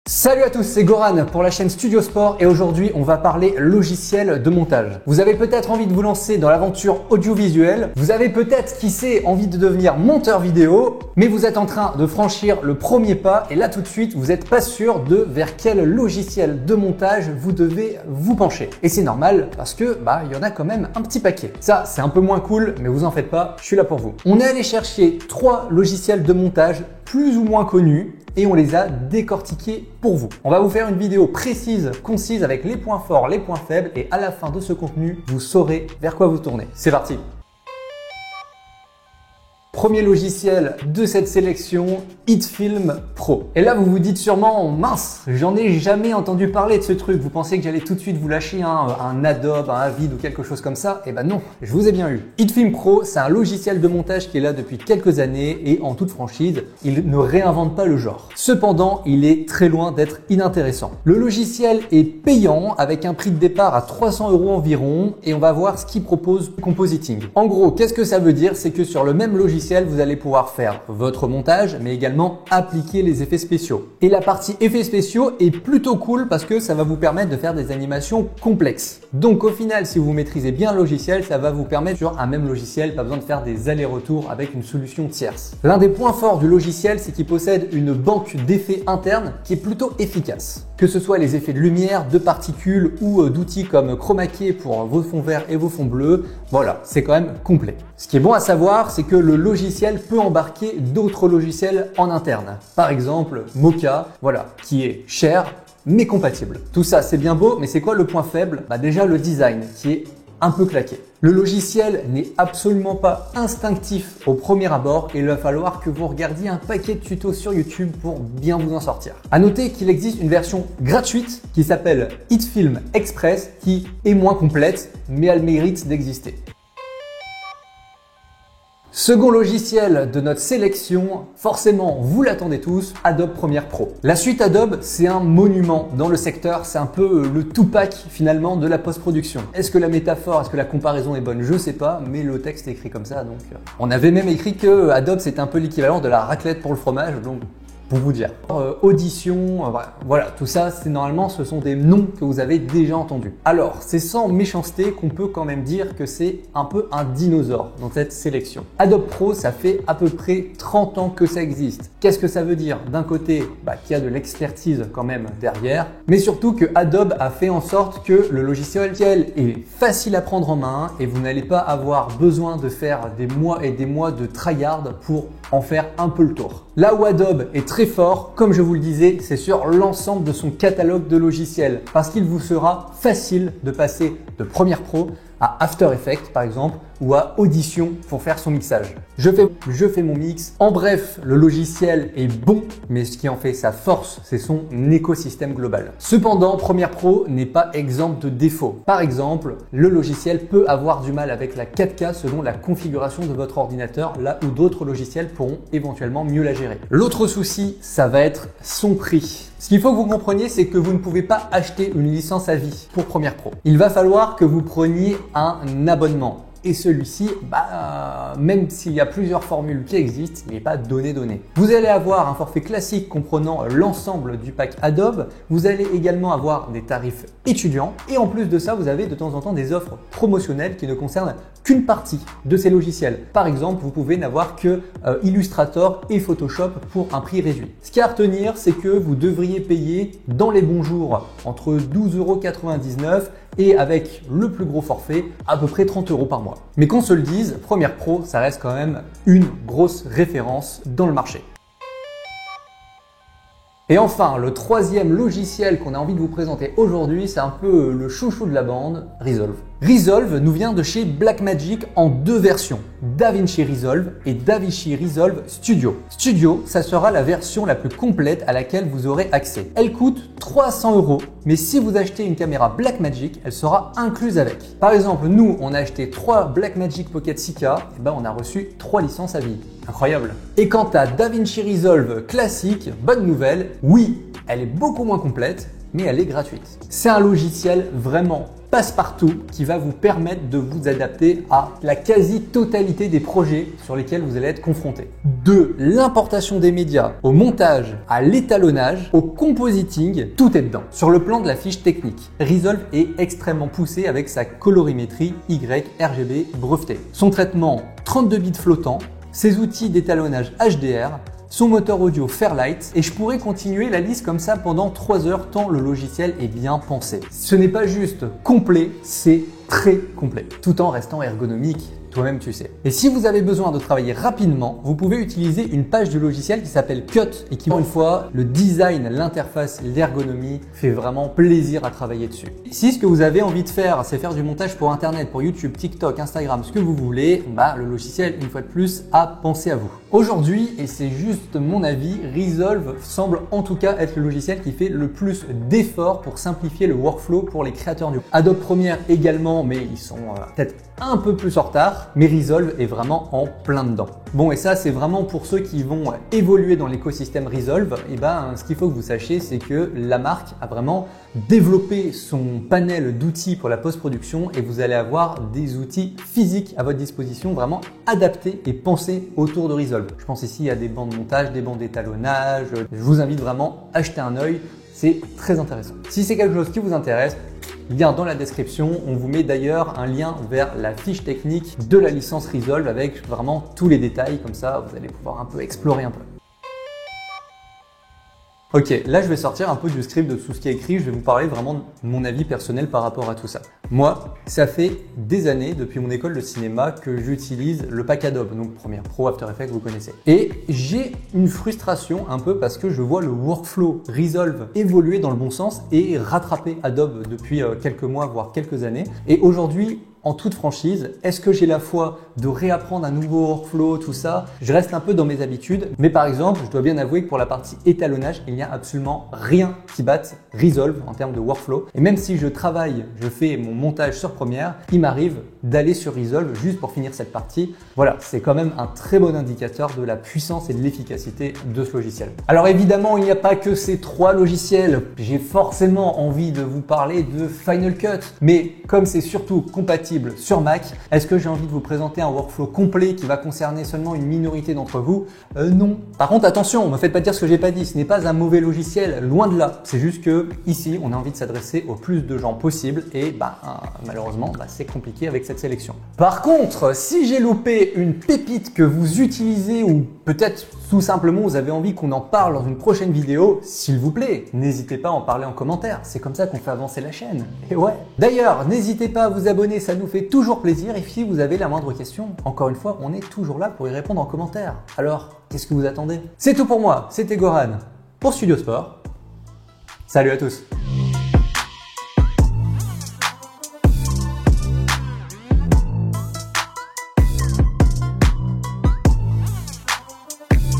Salut à tous, c'est Goran pour la chaîne Studio Sport et aujourd'hui on va parler logiciel de montage. Vous avez peut-être envie de vous lancer dans l'aventure audiovisuelle, vous avez peut-être, qui sait, envie de devenir monteur vidéo, mais vous êtes en train de franchir le premier pas et là tout de suite vous n'êtes pas sûr de vers quel logiciel de montage vous devez vous pencher. Et c'est normal parce que il y en a quand même un petit paquet. Ça c'est un peu moins cool mais vous en faites pas, je suis là pour vous. On est allé chercher 3 logiciels de montage plus ou moins connus et on les a décortiqués pour vous. On va vous faire une vidéo précise, concise avec les points forts, les points faibles et à la fin de ce contenu, vous saurez vers quoi vous tournez. C'est parti! Premier logiciel de cette sélection, HitFilm Pro. Et là, vous vous dites sûrement, mince, j'en ai jamais entendu parler de ce truc. Vous pensez que j'allais tout de suite vous lâcher un Adobe, un Avid ou quelque chose comme ça? Eh ben non, je vous ai bien eu. HitFilm Pro, c'est un logiciel de montage qui est là depuis quelques années et en toute franchise, il ne réinvente pas le genre. Cependant, il est très loin d'être inintéressant. Le logiciel est payant avec un prix de départ à 300 € environ et on va voir ce qu'il propose compositing. En gros, qu'est-ce que ça veut dire? C'est que sur le même logiciel, vous allez pouvoir faire votre montage, mais également appliquer les effets spéciaux. Et la partie effets spéciaux est plutôt cool parce que ça va vous permettre de faire des animations complexes. Donc au final, si vous maîtrisez bien le logiciel, ça va vous permettre sur un même logiciel, pas besoin de faire des allers-retours avec une solution tierce. L'un des points forts du logiciel, c'est qu'il possède une banque d'effets internes qui est plutôt efficace. Que ce soit les effets de lumière, de particules ou d'outils comme Chroma Key pour vos fonds verts et vos fonds bleus, voilà, c'est quand même complet. Ce qui est bon à savoir, c'est que le logiciel peut embarquer d'autres logiciels en interne. Par exemple, Mocha, voilà, qui est cher mais compatible. Tout ça, c'est bien beau, mais c'est quoi le point faible? Déjà le design, qui est un peu claqué. Le logiciel n'est absolument pas instinctif au premier abord et il va falloir que vous regardiez un paquet de tutos sur YouTube pour bien vous en sortir. À noter qu'il existe une version gratuite qui s'appelle HitFilm Express qui est moins complète mais a le mérite d'exister. Second logiciel de notre sélection, forcément vous l'attendez tous, Adobe Premiere Pro. La suite Adobe, c'est un monument dans le secteur, c'est un peu le Tupac finalement de la post-production. Est-ce que la métaphore, est-ce que la comparaison est bonne? Je sais pas, mais le texte est écrit comme ça donc. On avait même écrit que Adobe c'est un peu l'équivalent de la raclette pour le fromage, donc pour vous dire. Audition, voilà, tout ça, c'est normalement, ce sont des noms que vous avez déjà entendus. Alors, c'est sans méchanceté qu'on peut quand même dire que c'est un peu un dinosaure dans cette sélection. Adobe Pro, ça fait à peu près 30 ans que ça existe. Qu'est-ce que ça veut dire? D'un côté, qu'il y a de l'expertise quand même derrière, mais surtout que Adobe a fait en sorte que le logiciel est facile à prendre en main et vous n'allez pas avoir besoin de faire des mois et des mois de tryhard pour en faire un peu le tour. Là où Adobe est très fort, comme je vous le disais, c'est sur l'ensemble de son catalogue de logiciels parce qu'il vous sera facile de passer de Premiere Pro à After Effects par exemple ou à Audition pour faire son mixage. Je fais mon mix. En bref, le logiciel est bon, mais ce qui en fait sa force, c'est son écosystème global. Cependant, Premiere Pro n'est pas exempt de défauts. Par exemple, le logiciel peut avoir du mal avec la 4K selon la configuration de votre ordinateur, là où d'autres logiciels pourront éventuellement mieux la gérer. L'autre souci, ça va être son prix. Ce qu'il faut que vous compreniez, c'est que vous ne pouvez pas acheter une licence à vie pour Premiere Pro. Il va falloir que vous preniez un abonnement. Et celui-ci, même s'il y a plusieurs formules qui existent, il n'est pas donné. Vous allez avoir un forfait classique comprenant l'ensemble du pack Adobe. Vous allez également avoir des tarifs étudiants. Et en plus de ça, vous avez de temps en temps des offres promotionnelles qui ne concernent qu'une partie de ces logiciels. Par exemple, vous pouvez n'avoir que Illustrator et Photoshop pour un prix réduit. Ce qu'il y a à retenir, c'est que vous devriez payer dans les bons jours entre 12,99 € et avec le plus gros forfait, à peu près 30 € par mois. Mais qu'on se le dise, Premiere Pro, ça reste quand même une grosse référence dans le marché. Et enfin, le troisième logiciel qu'on a envie de vous présenter aujourd'hui, c'est un peu le chouchou de la bande, Resolve. Resolve nous vient de chez Blackmagic en 2 versions, DaVinci Resolve et DaVinci Resolve Studio. Studio, ça sera la version la plus complète à laquelle vous aurez accès. Elle coûte 300 €, mais si vous achetez une caméra Blackmagic, elle sera incluse avec. Par exemple, nous, on a acheté 3 Blackmagic Pocket 6K, et on a reçu 3 licences à vie. Incroyable. Et quant à DaVinci Resolve classique, bonne nouvelle, oui, elle est beaucoup moins complète, mais elle est gratuite. C'est un logiciel vraiment passe-partout qui va vous permettre de vous adapter à la quasi-totalité des projets sur lesquels vous allez être confronté. De l'importation des médias, au montage, à l'étalonnage, au compositing, tout est dedans. Sur le plan de la fiche technique, Resolve est extrêmement poussé avec sa colorimétrie YRGB brevetée. Son traitement 32 bits flottant, ses outils d'étalonnage HDR, son moteur audio Fairlight, et je pourrais continuer la liste comme ça pendant 3 heures tant le logiciel est bien pensé. Ce n'est pas juste complet, c'est très complet, tout en restant ergonomique. Toi-même tu sais. Et si vous avez besoin de travailler rapidement, vous pouvez utiliser une page du logiciel qui s'appelle Cut et qui, encore une fois, le design, l'interface, l'ergonomie fait vraiment plaisir à travailler dessus. Si ce que vous avez envie de faire, c'est faire du montage pour Internet, pour YouTube, TikTok, Instagram, ce que vous voulez, le logiciel, une fois de plus, a pensé à vous. Aujourd'hui, et c'est juste mon avis, Resolve semble en tout cas être le logiciel qui fait le plus d'efforts pour simplifier le workflow pour les créateurs du web. Adobe Premiere également, mais ils sont peut-être un peu plus en retard, mais Resolve est vraiment en plein dedans. Bon, et ça, c'est vraiment pour ceux qui vont évoluer dans l'écosystème Resolve. Et ce qu'il faut que vous sachiez, c'est que la marque a vraiment développé son panel d'outils pour la post-production et vous allez avoir des outils physiques à votre disposition vraiment adaptés et pensés autour de Resolve. Je pense ici à des bancs de montage, des bancs d'étalonnage. Je vous invite vraiment à jeter un œil. C'est très intéressant. Si c'est quelque chose qui vous intéresse, lien dans la description. On vous met d'ailleurs un lien vers la fiche technique de la licence Resolve avec vraiment tous les détails. Comme ça, vous allez pouvoir un peu explorer un peu. Ok, là je vais sortir un peu du script de tout ce qui est écrit, je vais vous parler vraiment de mon avis personnel par rapport à tout ça. Moi, ça fait des années, depuis mon école de cinéma, que j'utilise le pack Adobe, donc Premiere Pro, After Effects, vous connaissez. Et j'ai une frustration un peu parce que je vois le workflow Resolve évoluer dans le bon sens et rattraper Adobe depuis quelques mois, voire quelques années. Et aujourd'hui, en toute franchise, est-ce que j'ai la foi de réapprendre un nouveau workflow, tout ça? Je reste un peu dans mes habitudes, mais par exemple, je dois bien avouer que pour la partie étalonnage, il n'y a absolument rien qui batte Resolve en termes de workflow. Et même si je travaille, je fais mon montage sur Premiere, il m'arrive d'aller sur Resolve juste pour finir cette partie. Voilà, c'est quand même un très bon indicateur de la puissance et de l'efficacité de ce logiciel. Alors évidemment, il n'y a pas que ces 3 logiciels. J'ai forcément envie de vous parler de Final Cut, mais comme c'est surtout compatible sur Mac, est-ce que j'ai envie de vous présenter un workflow complet qui va concerner seulement une minorité d'entre vous? Non. Par contre, attention, ne me faites pas dire ce que j'ai pas dit, ce n'est pas un mauvais logiciel, loin de là. C'est juste que ici, on a envie de s'adresser au plus de gens possible et malheureusement, c'est compliqué avec cette sélection. Par contre, si j'ai loupé une pépite que vous utilisez ou peut-être tout simplement vous avez envie qu'on en parle dans une prochaine vidéo, s'il vous plaît, n'hésitez pas à en parler en commentaire. C'est comme ça qu'on fait avancer la chaîne. Et ouais. D'ailleurs, n'hésitez pas à vous abonner, ça nous fait toujours plaisir. Et si vous avez la moindre question, encore une fois, on est toujours là pour y répondre en commentaire. Alors, qu'est-ce que vous attendez? C'est tout pour moi, c'était Goran pour Studio Sport. Salut à tous.